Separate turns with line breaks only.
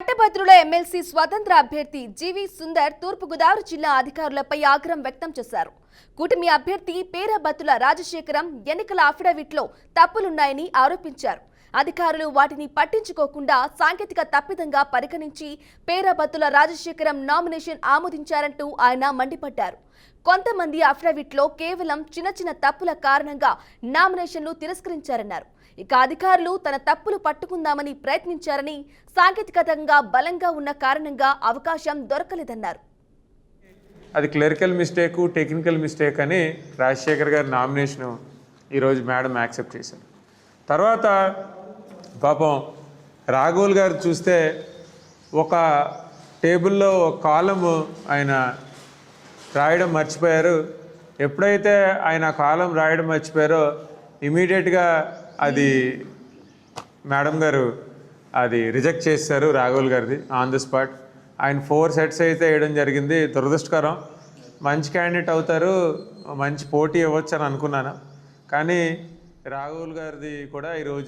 పట్టభద్రుల ఎమ్మెల్సీ స్వతంత్ర అభ్యర్థి జీవి సుందర్ తూర్పుగోదావరి జిల్లా అధికారులపై ఆగ్రహం వ్యక్తం చేశారు. కూటమి అభ్యర్థి పేరబత్తుల రాజశేఖరం ఎన్నికల అఫిడవిట్లో తప్పులున్నాయని ఆరోపించారు. అధికారులు వాటిని పట్టించుకోకుండా సాంకేతిక తప్పిదంగా పరిగణించి పేరబత్తుల రాజశేఖరం నామినేషన్ ఆమోదించారంటూ ఆయన మండిపడ్డారు. కొంతమంది అఫిడవిట్లో కేవలం చిన్న తప్పుల కారణంగా నామినేషన్లు తిరస్కరించారన్నారు. ఇక అధికారులు తన తప్పులు పట్టుకుందామని ప్రయత్నించారని, సాంకేతికంగా బలంగా ఉన్న కారణంగా అవకాశం దొరకలేదన్నారు.
అది క్లరికల్ మిస్టేక్, టెక్నికల్ మిస్టేక్ అని రాజశేఖర్ గారి నామినేషన్ ఈరోజు మేడం యాక్సెప్ట్ చేశారు. తర్వాత పాపం రాఘవుల్ గారు చూస్తే ఒక టేబుల్లో ఒక కాలము ఆయన రాయడం మర్చిపోయారు. ఎప్పుడైతే ఆయన కాలం రాయడం మర్చిపోయారో ఇమీడియట్గా అది మేడం గారు అది రిజెక్ట్ చేశారు. రాఘవుల్ గారిది ఆన్ ది స్పాట్ ఆయన 4 సెట్స్ అయితే వేయడం జరిగింది. దురదృష్టకరం. మంచి క్యాండిడేట్ అవుతారు, మంచి పోటీ ఇవ్వచ్చు అని అనుకున్నాను. కానీ రాఘవుల్ గారిది కూడా ఈరోజు